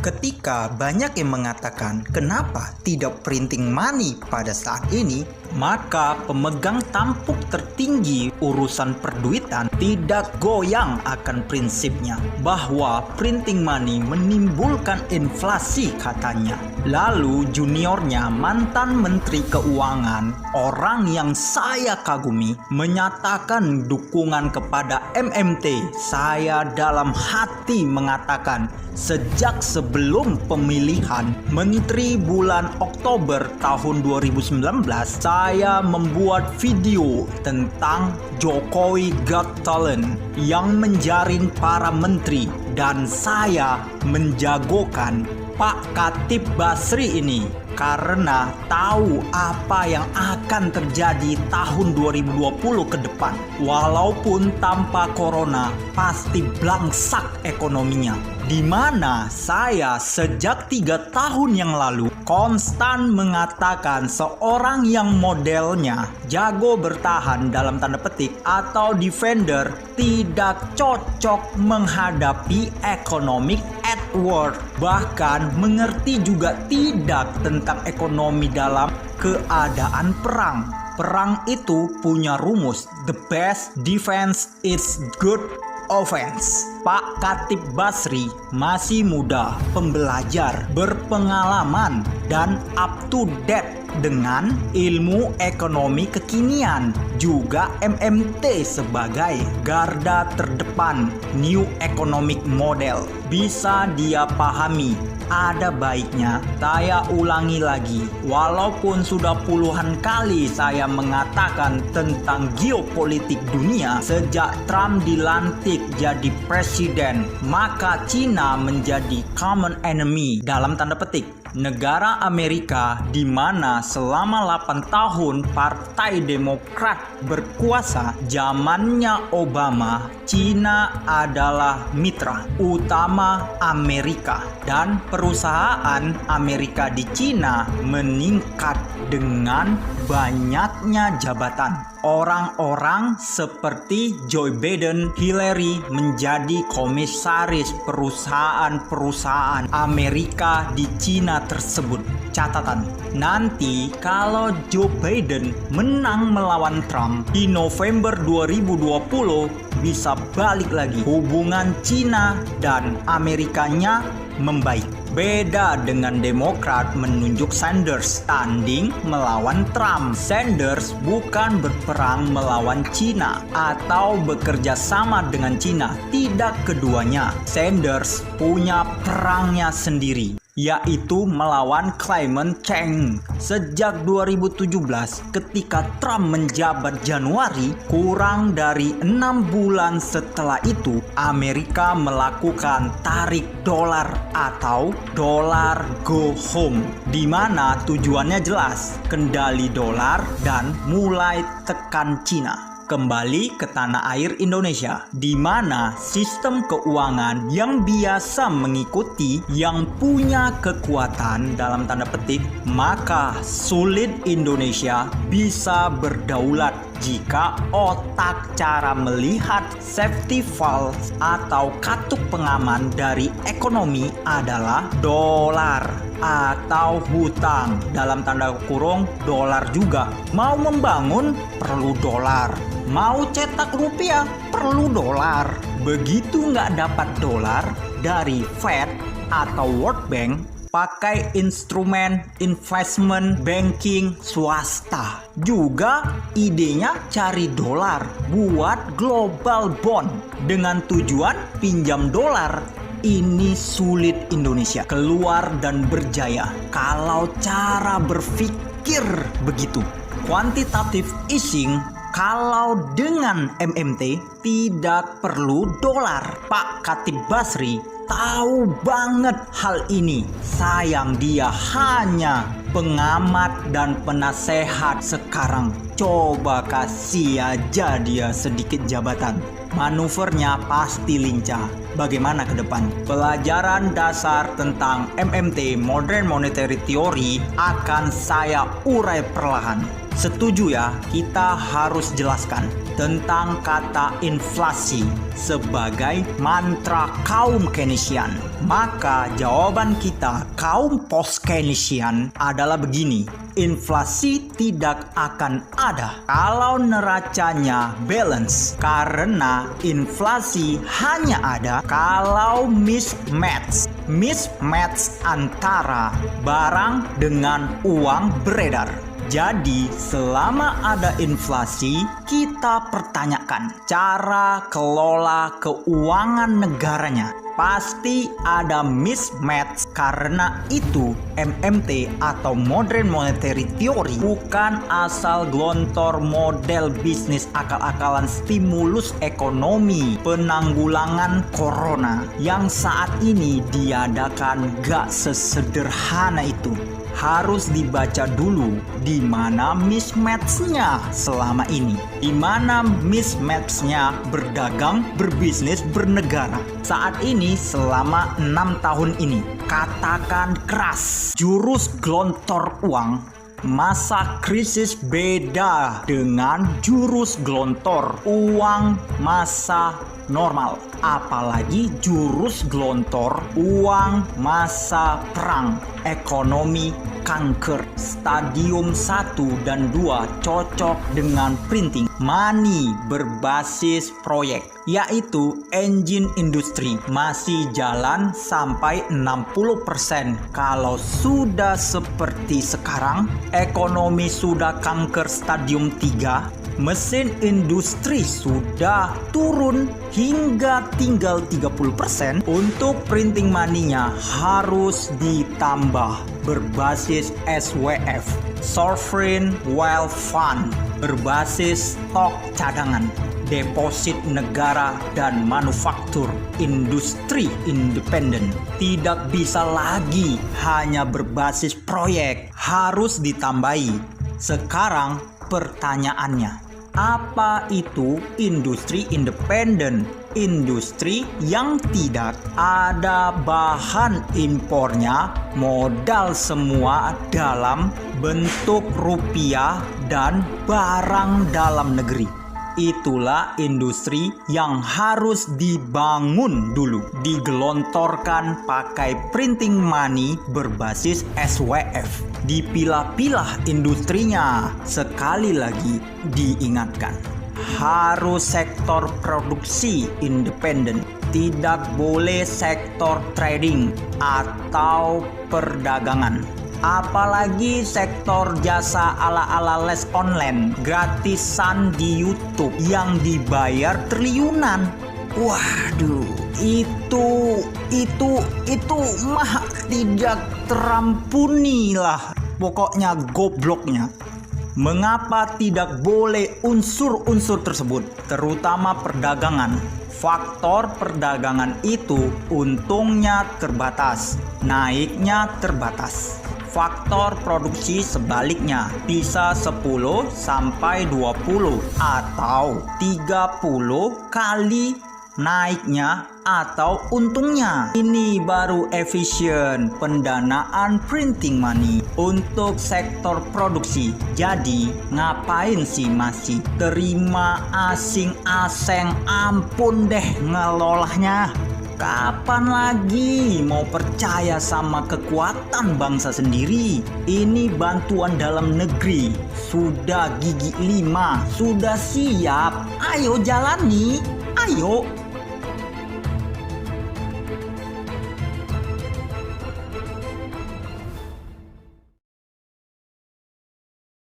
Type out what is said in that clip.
Ketika banyak yang mengatakan kenapa tidak printing money pada saat ini, maka pemegang tampuk tertinggi urusan perduitan tidak goyang akan prinsipnya bahwa printing money menimbulkan inflasi katanya. Lalu juniornya mantan Menteri Keuangan, orang yang saya kagumi, menyatakan dukungan kepada MMT. Saya dalam hati mengatakan sejak sebelum pemilihan Menteri bulan Oktober tahun 2019, saya membuat video tentang Jokowi Got Talent yang menjaring para menteri, dan saya menjagokan Pak Khatib Basri ini karena tahu apa yang akan terjadi tahun 2020 ke depan. Walaupun tanpa corona pasti blangsak ekonominya. Di mana saya sejak 3 tahun yang lalu konstan mengatakan seorang yang modelnya jago bertahan dalam tanda petik atau defender tidak cocok menghadapi economic Edward, bahkan mengerti juga tidak tentang ekonomi dalam keadaan perang. Perang itu punya rumus, the best defense is good offense. Pak Khatib Basri masih muda, pembelajar, berpengalaman, dan up to date dengan ilmu ekonomi kekinian. Juga MMT sebagai garda terdepan New Economic Model bisa dia pahami. Ada baiknya saya ulangi lagi, walaupun sudah puluhan kali saya mengatakan tentang geopolitik dunia sejak Trump dilantik jadi presiden, maka Cina menjadi common enemy dalam tanda petik. Negara Amerika di mana selama 8 tahun Partai Demokrat berkuasa, zamannya Obama, Cina adalah mitra utama Amerika, dan perusahaan Amerika di Cina meningkat dengan banyaknya jabatan. Orang-orang seperti Joe Biden, Hillary menjadi komisaris perusahaan-perusahaan Amerika di Cina tersebut. Catatan, nanti kalau Joe Biden menang melawan Trump di November 2020 bisa balik lagi hubungan Cina dan Amerikanya membaik. Beda dengan Demokrat menunjuk Sanders tanding melawan Trump. Sanders bukan berperang melawan Cina atau bekerja sama dengan Cina. Tidak keduanya. Sanders punya perangnya sendiri, yaitu melawan climate change. Sejak 2017 ketika Trump menjabat Januari, kurang dari 6 bulan setelah itu Amerika melakukan tarik dolar atau dollar go home, di mana tujuannya jelas, kendali dolar dan mulai tekan Cina. Kembali ke tanah air Indonesia, di mana sistem keuangan yang biasa mengikuti yang punya kekuatan dalam tanda petik, maka sulit Indonesia bisa berdaulat jika otak cara melihat safety valve atau katup pengaman dari ekonomi adalah dolar atau hutang, dalam tanda kurung dolar juga. Mau membangun perlu dolar, mau cetak rupiah perlu dolar. Begitu nggak dapat dolar dari Fed atau World Bank, pakai instrumen investment banking swasta. Juga idenya cari dolar buat global bond dengan tujuan pinjam dolar. Ini sulit Indonesia keluar dan berjaya kalau cara berpikir begitu. Quantitative easing kalau dengan MMT tidak perlu dolar. Pak Khatib Basri tahu banget hal ini. Sayang dia hanya pengamat dan penasehat sekarang. Coba kasih aja dia sedikit jabatan, manuvernya pasti lincah. Bagaimana ke depan? Pelajaran dasar tentang MMT Modern Monetary Theory akan saya urai perlahan. Setuju ya, kita harus jelaskan tentang kata inflasi sebagai mantra kaum Keynesian. Maka jawaban kita kaum post-Keynesian adalah begini: inflasi tidak akan ada kalau neracanya balance, karena inflasi hanya ada kalau mismatch antara barang dengan uang beredar. Jadi selama ada inflasi, kita pertanyakan cara kelola keuangan negaranya. Pasti ada mismatch, karena itu MMT atau Modern Monetary Theory bukan asal gelontor model bisnis akal-akalan stimulus ekonomi penanggulangan corona yang saat ini diadakan. Gak sesederhana itu. Harus dibaca dulu di mana mismatch-nya selama ini. Di mana mismatch-nya berdagang, berbisnis, bernegara. Saat ini selama 6 tahun ini, katakan keras, jurus gelontor uang masa krisis beda dengan jurus gelontor uang masa normal, apalagi jurus gelontor uang masa perang. Ekonomi kanker stadium 1 dan 2 cocok dengan printing money berbasis proyek, yaitu engine industri masih jalan sampai 60%. Kalau sudah seperti sekarang, ekonomi sudah kanker stadium 3, mesin industri sudah turun hingga tinggal 30%, untuk printing money-nya harus ditambah berbasis SWF, Sovereign Wealth Fund, berbasis stok cadangan, deposit negara, dan manufaktur industri independen. Tidak bisa lagi hanya berbasis proyek, harus ditambahi. Sekarang pertanyaannya, apa itu industri independen? Industri yang tidak ada bahan impornya, modal semua dalam bentuk rupiah dan barang dalam negeri. Itulah industri yang harus dibangun dulu, digelontorkan pakai printing money berbasis SWF. Dipilah-pilah industrinya. Sekali lagi diingatkan, harus sektor produksi independen, tidak boleh sektor trading atau perdagangan. Apalagi sektor jasa ala-ala les online gratisan di YouTube yang dibayar triliunan. Waduh, itu mah tidak terampuni lah. Pokoknya gobloknya. Mengapa tidak boleh unsur-unsur tersebut, terutama perdagangan? Faktor perdagangan itu untungnya terbatas, naiknya terbatas. Faktor produksi sebaliknya bisa 10 sampai 20 atau 30 kali naiknya atau untungnya. Ini baru efisien pendanaan printing money untuk sektor produksi. Jadi ngapain sih masih terima asing-asing? Ampun deh ngelolahnya. Kapan lagi mau percaya sama kekuatan bangsa sendiri? Ini bantuan dalam negeri sudah gigi 5, sudah siap. Ayo jalani, ayo.